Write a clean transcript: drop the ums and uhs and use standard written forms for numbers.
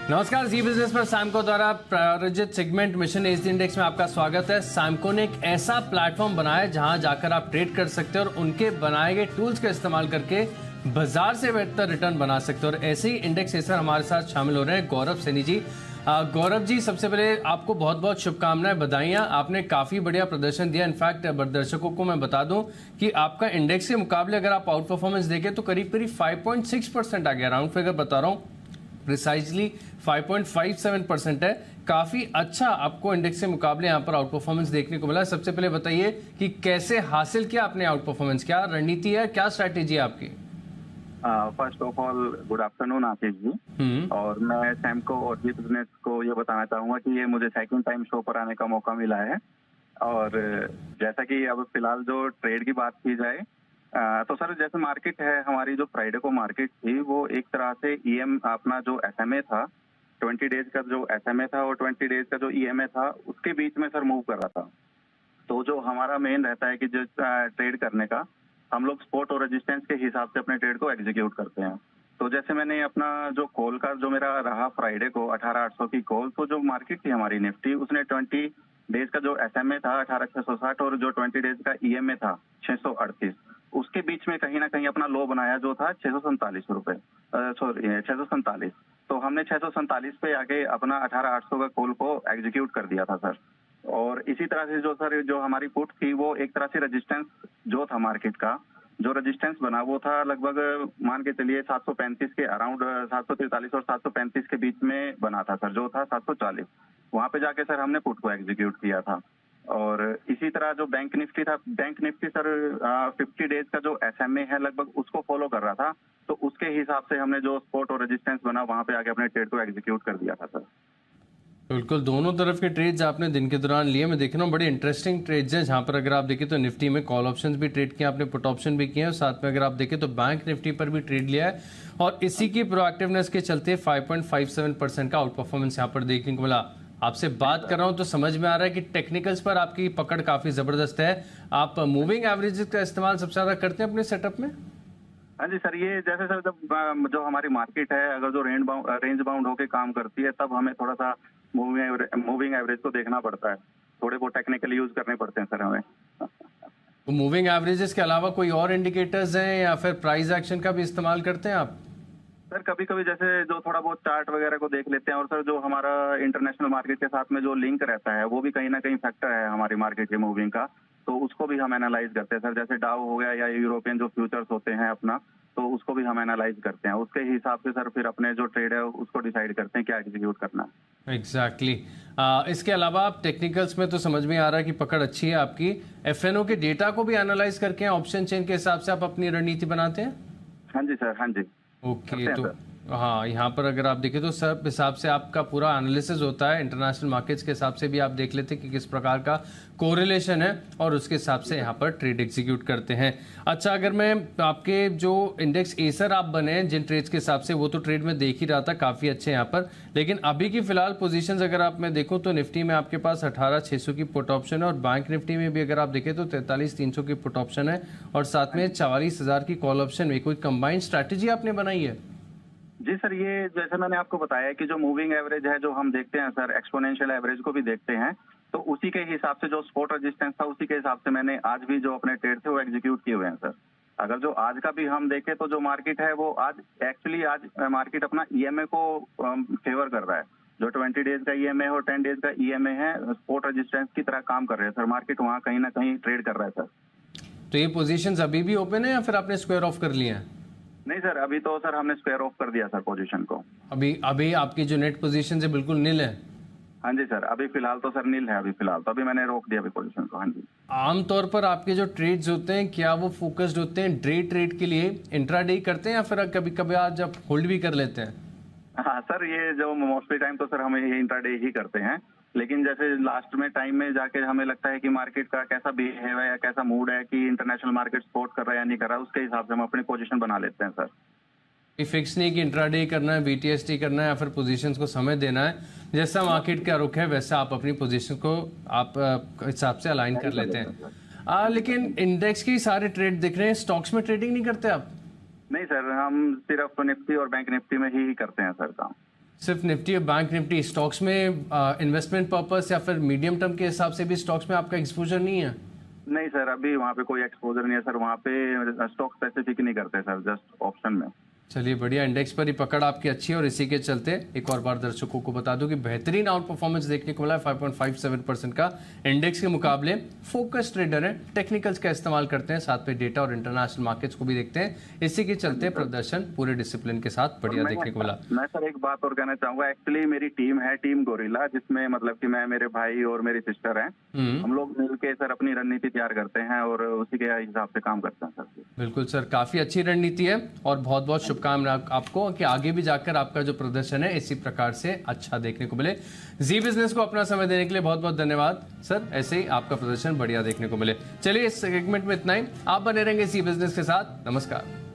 नमस्कार, जी बिजनेस पर सैमको द्वारा प्रायोजित सेगमेंट मिशन एज इंडेक्स में आपका स्वागत है। सैमको ने एक ऐसा प्लेटफॉर्म बनाया है जहां जाकर आप ट्रेड कर सकते हैं और उनके बनाए गए टूल्स का इस्तेमाल करके बाजार से बेहतर रिटर्न बना सकते हैं। और ऐसे ही इंडेक्स एसर हमारे साथ शामिल हो रहे हैं गौरव सैनी जी। गौरव जी, सबसे पहले आपको बहुत बहुत शुभकामनाएं, बधाइयां। आपने काफी बढ़िया प्रदर्शन दिया। इनफैक्ट दर्शकों को मैं बता दूं कि आपका इंडेक्स के मुकाबले अगर आप आउट परफॉर्मेंस देखें तो करीब करीब 5.6% आ गया। राउंड फिगर बता रहा हूं, प्रिसाइजली 5.57% है। काफी अच्छा आपको इंडेक्स के मुकाबले यहाँ पर आउट परफॉर्मेंस देखने को मिला। सबसे पहले बताइए कि कैसे हासिल किया आपने आउट परफॉर्मेंस, क्या रणनीति है, क्या स्ट्रैटेजी है आपकी? First of all good afternoon Ashish ji. और मैं सैमको और जी बिजनेस को ये बताना चाहूंगा कि ये मुझे सेकंड टाइम शो पर आने का मौका मिला है। और जैसा कि अब फिलहाल जो ट्रेड की बात की जाए तो सर, जैसे मार्केट है हमारी, जो फ्राइडे को मार्केट थी वो एक तरह से अपना जो एसएमए था, 20 डेज का जो एसएमए था और 20 डेज का जो ईएमए था, उसके बीच में सर मूव कर रहा था। तो जो हमारा मेन रहता है कि जो ट्रेड करने का, हम लोग सपोर्ट और रेजिस्टेंस के हिसाब से अपने ट्रेड को एग्जीक्यूट करते हैं। तो जैसे मैंने अपना जो कॉल का जो मेरा रहा फ्राइडे को 18,800 की कॉल, तो जो मार्केट थी हमारी निफ्टी, उसने 20 डेज का जो एसएमए था 18,660 और जो 20 डेज का ईएमए था 638, उसके बीच में कहीं ना कहीं अपना लो बनाया जो था 647 रुपए, सॉरी 647। तो हमने 647 पे आके अपना 18,800 का कॉल को एग्जीक्यूट कर दिया था सर। और इसी तरह से जो सर जो हमारी पुट थी वो एक तरह से रेजिस्टेंस जो था मार्केट का, जो रेजिस्टेंस बना वो था लगभग मान के चलिए 735 के अराउंड, 743 और 735 के बीच में बना था सर, जो था 740। वहां पे जाके सर हमने पुट को एग्जीक्यूट किया था। और इसी तरह जो बैंक निफ्टी था, बैंक निफ्टी सर 50 डेज का जो एसएमए है लगभग उसको फॉलो कर रहा था। तो उसके हिसाब से हमने जो सपोर्ट और रेजिस्टेंस बना वहां पे आके अपने ट्रेड को एग्जीक्यूट कर दिया था सर। बिल्कुल, दोनों तरफ के ट्रेड्स आपने दिन के दौरान लिए। मैं देख रहा हूँ बड़े इंटरेस्टिंग ट्रेड्स हैं, जहां पर अगर आप देखें तो निफ्टी में कॉल ऑप्शंस भी ट्रेड किए आपने, पुट ऑप्शन भी किए हैं, और साथ में अगर आप देखें तो बैंक निफ्टी पर भी ट्रेड लिया है। और इसी की प्रोएक्टिवनेस के चलते 5.57% का आउट परफॉर्मेंस यहाँ पर देखने को मिला। आपसे बात कर रहा हूँ तो समझ में आ रहा है कि टेक्निकल्स पर आपकी पकड़ काफी जबरदस्त है। आप मूविंग एवरेजेस का इस्तेमाल सबसे ज्यादा करते हैं अपने सेटअप में? हाँ जी सर, ये जैसे सर जब जो हमारी मार्केट है अगर जो रेंज बाउंड होके काम करती है, तब हमें थोड़ा सा मूविंग एवरेज को देखना पड़ता है, थोड़े बहुत टेक्निकल यूज करने पड़ते हैं सर हमें। तो मूविंग एवरेजेस के अलावा कोई और इंडिकेटर्स हैं या फिर प्राइस एक्शन का भी इस्तेमाल करते हैं आप? सर कभी कभी जैसे जो थोड़ा बहुत चार्ट वगैरह को देख लेते हैं, और सर जो हमारा इंटरनेशनल मार्केट के साथ में जो लिंक रहता है वो भी कहीं ना कहीं फैक्टर है हमारी मार्केट के मूविंग का, तो उसको भी हम एनालाइज करते हैं सर। जैसे डाउ हो गया या यूरोपियन जो फ्यूचर्स होते हैं अपना, तो उसको भी हम एनालाइज करते हैं। उसके हिसाब से सर फिर अपने जो ट्रेड है उसको डिसाइड करते हैं क्या एग्जीक्यूट करना है। एग्जैक्टली इसके अलावा आप टेक्निकल्स में तो समझ में आ रहा है कि पकड़ अच्छी है आपकी। एफएनओ के डेटा को भी एनालाइज करके ऑप्शन चेन के हिसाब से आप अपनी रणनीति बनाते हैं? हाँ जी सर, हाँ जी। ओके, तो हाँ, यहाँ पर अगर आप देखें तो सब हिसाब से आपका पूरा एनालिसिस होता है। इंटरनेशनल मार्केट्स के हिसाब से भी आप देख लेते हैं कि किस प्रकार का कोरिलेशन है और उसके हिसाब से यहाँ पर ट्रेड एग्जीक्यूट करते हैं। अच्छा, अगर मैं आपके जो इंडेक्स एसर आप बने हैं जिन ट्रेड्स के हिसाब से, वो तो ट्रेड में देख ही रहा था काफ़ी अच्छे यहाँ पर, लेकिन अभी की फिलहाल पोजीशंस अगर आप मैं देखूँ तो निफ्टी में आपके पास 18,600 की पुट ऑप्शन है और बैंक निफ्टी में भी अगर आप देखें तो 43,300 की पुट ऑप्शन है और साथ में 44,000 की कॉल ऑप्शन में। कोई कंबाइंड स्ट्रैटेजी आपने बनाई है? जी सर, ये जैसे मैंने आपको बताया कि जो मूविंग एवरेज है जो हम देखते हैं सर, एक्सपोनेंशियल एवरेज को भी देखते हैं, तो उसी के हिसाब से जो सपोर्ट रेजिस्टेंस था उसी के हिसाब से मैंने आज भी जो अपने ट्रेड थे वो एग्जीक्यूट किए हुए हैं सर। अगर जो आज का भी हम देखें तो जो मार्केट है वो आज एक्चुअली आज मार्केट अपना ईएमए को फेवर कर रहा है। जो 20 डेज का ईएमए और 10 डेज का ईएमए है, सपोर्ट रेजिस्टेंस की तरह काम कर रहे हैं सर। मार्केट वहाँ कहीं ना कहीं ट्रेड कर रहा है सर। तो ये पोजीशंस अभी भी ओपन है या फिर आपने स्क्वायर ऑफ कर लिए हैं? नहीं सर, अभी तो सर हमने स्क्वायर ऑफ कर दिया सर पोजीशन को। अभी आपकी जो नेट पोजीशन है बिल्कुल नील है? हाँ जी सर, अभी फिलहाल तो सर नील है अभी फिलहाल, तो अभी मैंने रोक दिया अभी पोजीशन को। हाँ जी। आमतौर पर आपके जो ट्रेड्स होते हैं क्या वो फोकस्ड होते हैं डे ट्रेड के लिए, इंट्राडे करते हैं या फिर कभी कभी आज आप होल्ड भी कर लेते हैं? हाँ सर, ये जो मोस्टली टाइम तो सर हमें ये इंट्राडे ही करते हैं, लेकिन जैसे लास्ट में टाइम में जाके हमें लगता है कि मार्केट का कैसा बिहेव है या कैसा मूड है कि इंटरनेशनल मार्केट सपोर्ट कर रहा है या नहीं कर रहा है, उसके हिसाब से हम अपनी पोजीशन बना लेते हैं सर। फिक्स नहीं कि इंट्राडे करना है, बीटीएसटी करना है या फिर पोजीशंस को समय देना है, जैसा मार्केट का रुख है वैसा आप अपनी पोजीशन को आप हिसाब से अलाइन कर लेते हैं। लेकिन इंडेक्स के सारे ट्रेड दिख रहे हैं, स्टॉक्स में ट्रेडिंग नहीं करते आप? नहीं सर, हम सिर्फ निफ्टी और बैंक निफ्टी में ही करते हैं सर काम। सिर्फ निफ्टी और बैंक निफ्टी स्टॉक्स में इन्वेस्टमेंट पर्पस या फिर मीडियम टर्म के हिसाब से भी स्टॉक्स में आपका एक्सपोजर नहीं है? नहीं सर, अभी वहाँ पे कोई एक्सपोजर नहीं है सर, वहाँ पे स्टॉक स्पेसिफिक नहीं करते सर, जस्ट ऑप्शन में। चलिए बढ़िया, इंडेक्स पर ही पकड़ आपकी अच्छी है और इसी के चलते एक और बार दर्शकों को बता दूं कि बेहतरीन आउट परफॉर्मेंस देखने को मिला है 5.57% का इंडेक्स के मुकाबले। फोकस ट्रेडर है, टेक्निकल्स का इस्तेमाल करते हैं, साथ में डेटा और इंटरनेशनल मार्केट्स को भी देखते हैं, इसी के चलते प्रदर्शन पूरे डिसिप्लिन के साथ बढ़िया देखने को मिला। मैं सर एक बात और कहना चाहूंगा, एक्चुअली मेरी टीम है टीम गोरिल्ला, जिसमें मतलब कि मैं, मेरे भाई और मेरी सिस्टर है, हम लोग मिलके सर अपनी रणनीति तैयार करते हैं और उसी के हिसाब से काम करते हैं सर। बिल्कुल सर, काफी अच्छी रणनीति है और बहुत बहुत शुभकामनाएं आपको कि आगे भी जाकर आपका जो प्रदर्शन है इसी प्रकार से अच्छा देखने को मिले। जी बिजनेस को अपना समय देने के लिए बहुत बहुत धन्यवाद सर, ऐसे ही आपका प्रदर्शन बढ़िया देखने को मिले। चलिए इस सेगमेंट में इतना ही, आप बने रहेंगे जी बिजनेस के साथ। नमस्कार।